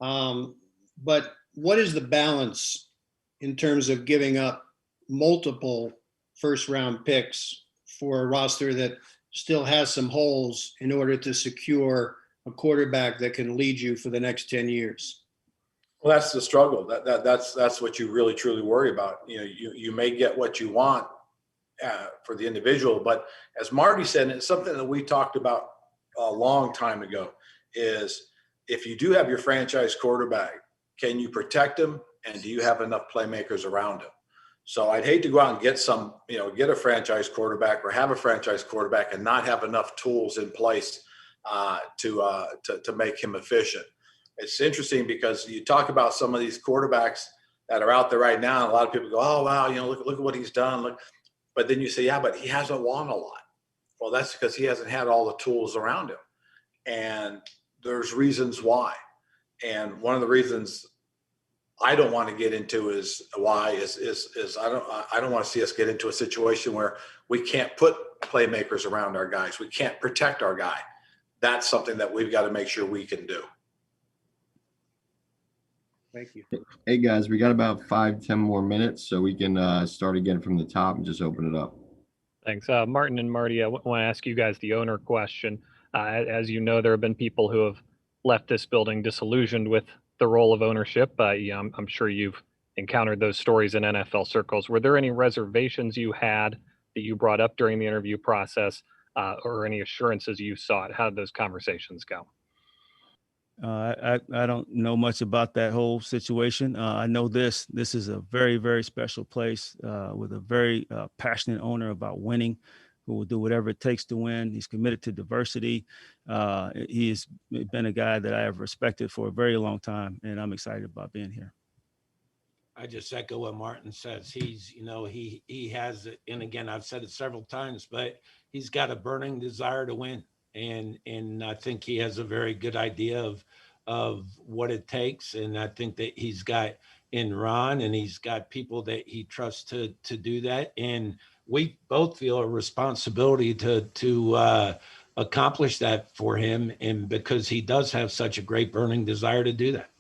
Speaker 21: But what is the balance in terms of giving up multiple first-round picks for a roster that still has some holes in order to secure a quarterback that can lead you for the next 10 years?
Speaker 5: Well, that's the struggle. That's what you really truly worry about. You may get what you want for the individual, but as Marty said, and it's something that we talked about a long time ago, is if you do have your franchise quarterback, can you protect him, and do you have enough playmakers around him? So I'd hate to go out and get a franchise quarterback or have a franchise quarterback and not have enough tools in place to make him efficient. It's interesting because you talk about some of these quarterbacks that are out there right now, and a lot of people go, "Oh wow, look at what he's done." But then you say, "Yeah, but he hasn't won a lot." Well, that's because he hasn't had all the tools around him, and there's reasons why. And one of the reasons I don't want to get into is why is I don't want to see us get into a situation where we can't put playmakers around our guys. We can't protect our guy. That's something that we've got to make sure we can do.
Speaker 21: Thank you.
Speaker 2: Hey guys, we got about 5-10 more minutes, so we can start again from the top and just open it up.
Speaker 1: Thanks. Martin and Marty, I want to ask you guys the owner question. As you know, there have been people who have left this building disillusioned with the role of ownership. I'm sure you've encountered those stories in NFL circles. Were there any reservations you had that you brought up during the interview process, or any assurances you sought? How did those conversations go?
Speaker 6: I don't know much about that whole situation. I know this is a very, very special place with a very passionate owner about winning, who will do whatever it takes to win. He's committed to diversity. He has been a guy that I have respected for a very long time, and I'm excited about being here.
Speaker 4: I just echo what Martin says. He's, he has, and again, I've said it several times, but he's got a burning desire to win. And I think he has a very good idea of what it takes. And I think that he's got in Ron, and he's got people that he trusts to do that. And we both feel a responsibility to accomplish that for him, and because he does have such a great burning desire to do that.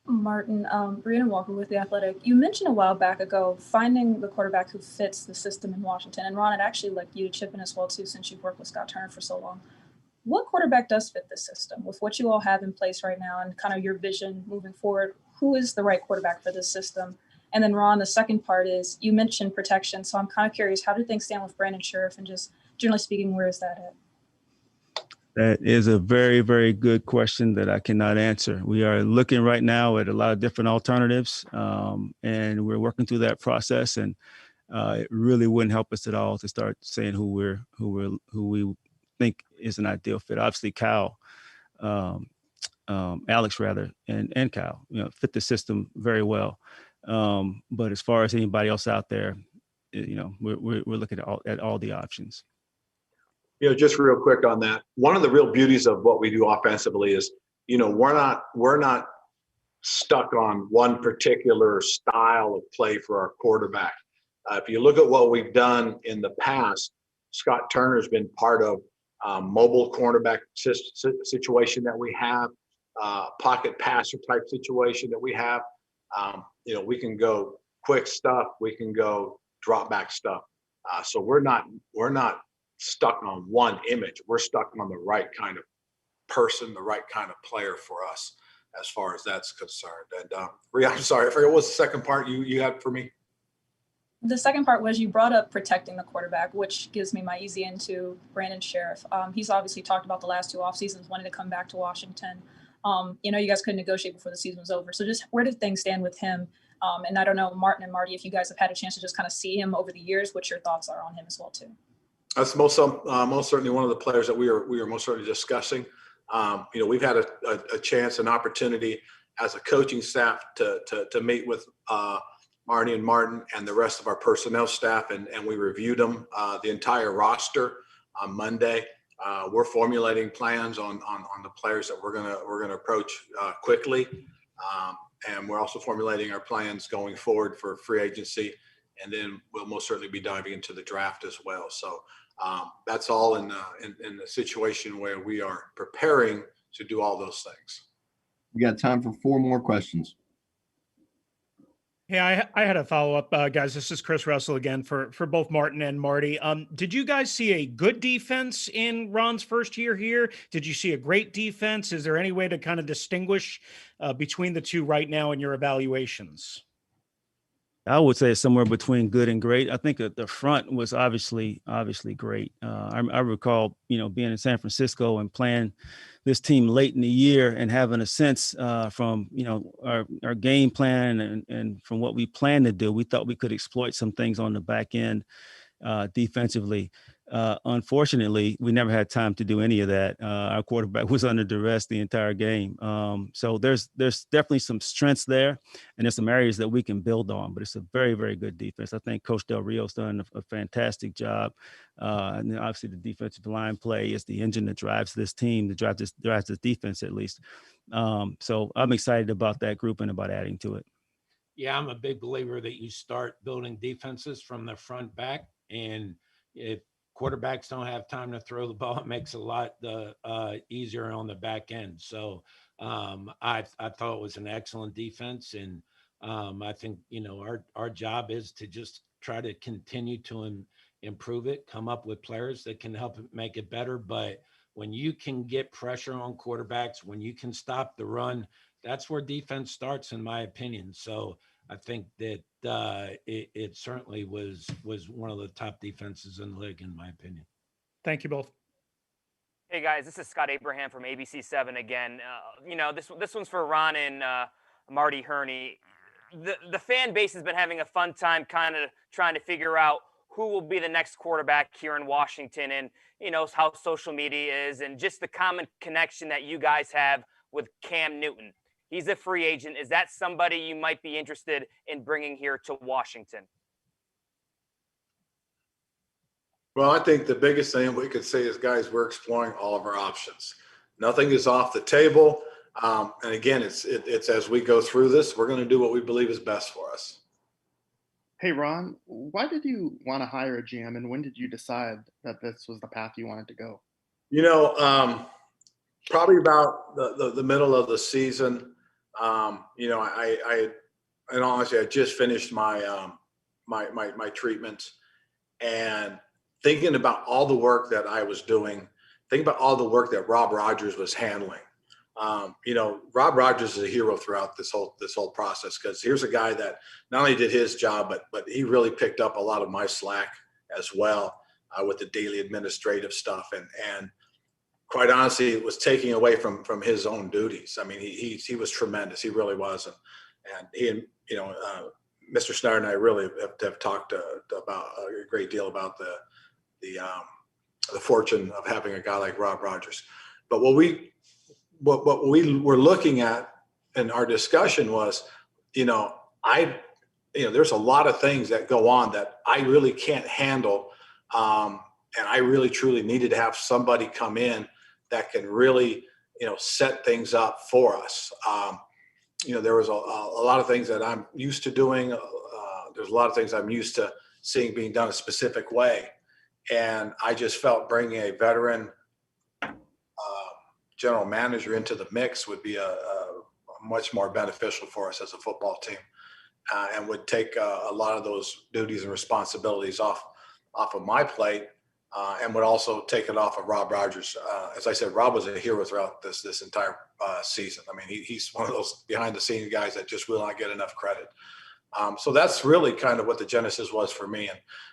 Speaker 7: Martin, Brianna Walker with The Athletic. You mentioned a while back ago finding the quarterback who fits the system in Washington. And Ron, I'd actually like you to chip in as well, too, since you've worked with Scott Turner for so long. What quarterback does fit this system with what you all have in place right now and kind of your vision moving forward? Who is the right quarterback for this system? And then, Ron, the second part is you mentioned protection. So I'm kind of curious, how do things stand with Brandon Sheriff? And just generally speaking, where is that at?
Speaker 6: That is a very, very good question that I cannot answer. We are looking right now at a lot of different alternatives, and we're working through that process. And it really wouldn't help us at all to start saying who we think is an ideal fit. Obviously, Kyle, Alex rather, and Kyle, fit the system very well. But as far as anybody else out there, we're looking at all the options.
Speaker 5: Just real quick on that. One of the real beauties of what we do offensively is, we're not stuck on one particular style of play for our quarterback. If you look at what we've done in the past, Scott Turner's been part of mobile cornerback situation that we have, pocket passer type situation that we have. We can go quick stuff, we can go drop back stuff. So we're not stuck on one image. We're stuck on the right kind of person, the right kind of player for us as far as that's concerned. And Rhea, I'm sorry, I forget what was the second part you had for me.
Speaker 7: The second part was you brought up protecting the quarterback, which gives me my easy into Brandon Sheriff. He's obviously talked about the last two off seasons wanting to come back to Washington. You guys couldn't negotiate before the season was over. So just where did things stand with him? And I don't know, Martin and Marty, if you guys have had a chance to just kind of see him over the years, what your thoughts are on him as well too.
Speaker 5: That's most certainly one of the players that we are most certainly discussing. We've had a chance, an opportunity as a coaching staff to meet with Marty and Martin and the rest of our personnel staff, and we reviewed them, the entire roster on Monday. We're formulating plans on the players that we're gonna approach quickly, and we're also formulating our plans going forward for free agency, and then we'll most certainly be diving into the draft as well. So that's all in the situation where we are preparing to do all those things.
Speaker 2: We got time for 4 more questions.
Speaker 3: Yeah, I had a follow-up, guys. This is Chris Russell again for both Martin and Marty. Did you guys see a good defense in Ron's first year here? Did you see a great defense? Is there any way to kind of distinguish between the two right now in your evaluations?
Speaker 6: I would say it's somewhere between good and great. I think that the front was obviously great. I recall, being in San Francisco and playing this team late in the year and having a sense from, our game plan and from what we planned to do. We thought we could exploit some things on the back end defensively. Unfortunately, we never had time to do any of that. Our quarterback was under duress the entire game. So there's definitely some strengths there, and there's some areas that we can build on, but it's a very, very good defense. I think Coach Del Rio's done a fantastic job. And then obviously the defensive line play is the engine that drives this team, that drives this defense at least. So I'm excited about that group and about adding to it.
Speaker 4: Yeah, I'm a big believer that you start building defenses from the front back, and if quarterbacks don't have time to throw the ball, it makes it a lot easier on the back end. So I thought it was an excellent defense, and I think our job is to just try to continue to improve it, come up with players that can help it make it better. But when you can get pressure on quarterbacks, when you can stop the run, that's where defense starts, in my opinion. So I think that it certainly was one of the top defenses in the league, in my opinion.
Speaker 3: Thank you both.
Speaker 14: Hey guys, this is Scott Abraham from ABC7 again. This one's for Ron and Marty Hurney. The fan base has been having a fun time kind of trying to figure out who will be the next quarterback here in Washington, and how social media is, and just the common connection that you guys have with Cam Newton. He's a free agent. Is that somebody you might be interested in bringing here to Washington?
Speaker 5: Well, I think the biggest thing we could say is, guys, we're exploring all of our options. Nothing is off the table. And again, it's as we go through this, we're going to do what we believe is best for us.
Speaker 10: Hey, Ron, why did you want to hire a GM, and when did you decide that this was the path you wanted to go?
Speaker 5: You know, probably about the middle of the season. You know, in all honesty, I just finished my my treatments, and thinking about all the work that I was doing, thinking about all the work that Rob Rogers was handling. You know, Rob Rogers is a hero throughout this whole process, because here's a guy that not only did his job, but he really picked up a lot of my slack as well with the daily administrative stuff, and quite honestly, it was taking away from his own duties. I mean, he was tremendous. He really was, and he and you know, Mr. Snyder and I really have talked about a great deal about the fortune of having a guy like Rob Rogers. But what we were looking at in our discussion was, you know, there's a lot of things that go on that I really can't handle, and I really truly needed to have somebody come in that can really, you know, set things up for us. You know, there was a lot of things that I'm used to doing. There's a lot of things I'm used to seeing being done a specific way, and I just felt bringing a veteran general manager into the mix would be a much more beneficial for us as a football team, and would take a lot of those duties and responsibilities off of my plate, and would also take it off of Rob Rogers. As I said, Rob was a hero throughout this entire season. I mean, he's one of those behind the scenes guys that just will not get enough credit. So that's really kind of what the genesis was for me.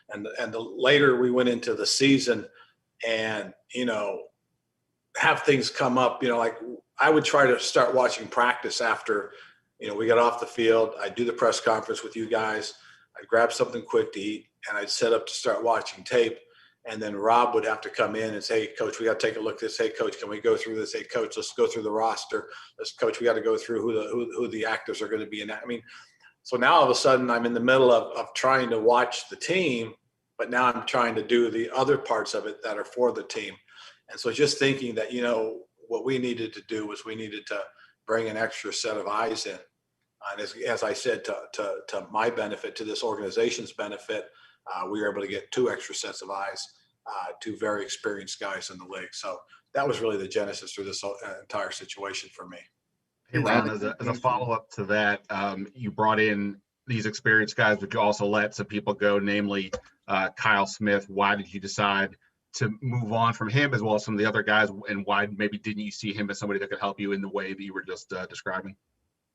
Speaker 5: And the later we went into the season, and you know, have things come up, you know, like I would try to start watching practice after, you know, we got off the field. I'd do the press conference with you guys. I'd grab something quick to eat, and I'd set up to start watching tape. And then Rob would have to come in and say, hey, Coach, we got to take a look at this. Hey, Coach, can we go through this? Hey, Coach, let's go through the roster. Coach, we got to go through who the actors are going to be in that. I mean, so now all of a sudden I'm in the middle of trying to watch the team, but now I'm trying to do the other parts of it that are for the team. And so just thinking that, you know, what we needed to do was we needed to bring an extra set of eyes in. And as I said, to my benefit, to this organization's benefit, we were able to get 2 extra sets of eyes, 2 very experienced guys in the league. So that was really the genesis through this entire situation for me.
Speaker 13: Hey, Ron, as a follow-up to that, you brought in these experienced guys, but you also let some people go, namely Kyle Smith. Why did you decide to move on from him, as well as some of the other guys, and why maybe didn't you see him as somebody that could help you in the way that you were just describing?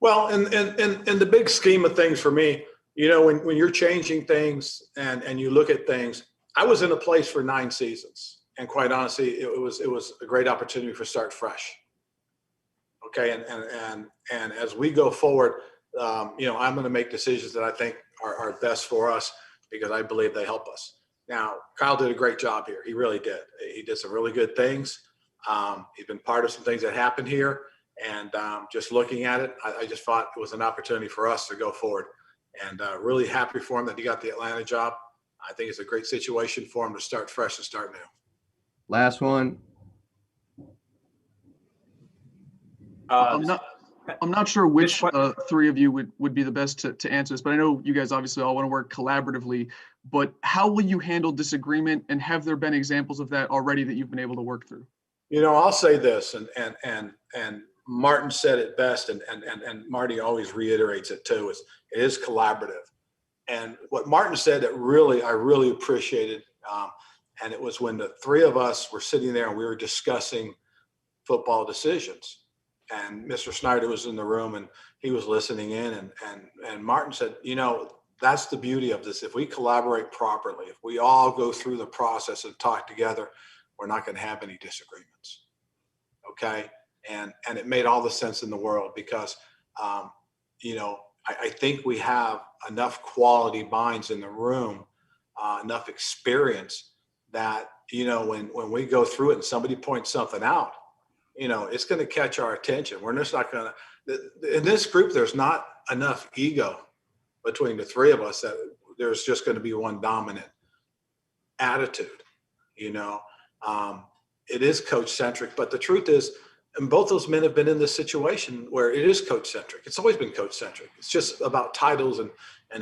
Speaker 5: Well, in the big scheme of things for me, you know, when you're changing things and you look at things, I was in a place for 9 seasons, and quite honestly, it was a great opportunity for start fresh. Okay, and as we go forward, you know, I'm going to make decisions that I think are best for us, because I believe they help us. Now, Kyle did a great job here. He really did. He did some really good things. He's been part of some things that happened here. And just looking at it, I just thought it was an opportunity for us to go forward. And really happy for him that he got the Atlanta job. I think it's a great situation for him to start fresh and start new.
Speaker 2: Last one.
Speaker 8: I'm not sure which 3 of you would be the best to answer this, but I know you guys obviously all want to work collaboratively. But how will you handle disagreement, and have there been examples of that already that you've been able to work through?
Speaker 5: You know, I'll say this, and Martin said it best, and Marty always reiterates it too. It is collaborative. And what Martin said that I really appreciated, and it was when the 3 of us were sitting there and we were discussing football decisions. And Mr. Snyder was in the room, and he was listening in, and Martin said, you know, that's the beauty of this. If we collaborate properly, if we all go through the process and talk together, we're not going to have any disagreements. Okay. And it made all the sense in the world, because, you know, I think we have enough quality minds in the room, enough experience that, you know, when we go through it and somebody points something out, you know, it's going to catch our attention. We're just not going to, in this group, there's not enough ego between the 3 of us that there's just going to be one dominant attitude. You know, it is coach centric, but the truth is, And both those men have been in this situation where it is coach centric. It's always been coach centric. It's just about titles and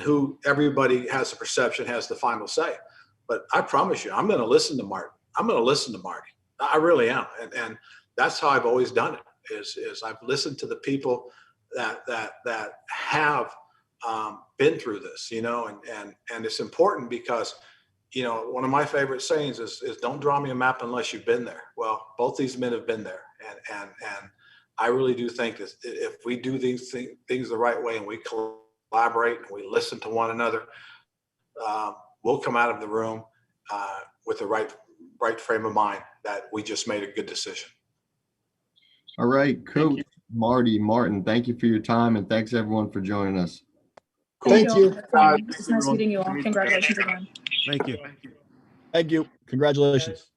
Speaker 5: who everybody has a perception has the final say. But I promise you, I'm going to listen to Martin. I'm going to listen to Marty. I really am. And that's how I've always done it is I've listened to the people that have been through this, you know, and it's important because, you know, one of my favorite sayings is don't draw me a map unless you've been there. Well, both these men have been there. And I really do think that if we do these things the right way and we collaborate and we listen to one another, we'll come out of the room with the right frame of mind that we just made a good decision.
Speaker 2: All right, Coach Marty, Martin, thank you for your time, and thanks everyone for joining us.
Speaker 11: Thank you.
Speaker 7: It's nice meeting you all. Congratulations again.
Speaker 6: Thank you.
Speaker 15: Thank you. Congratulations.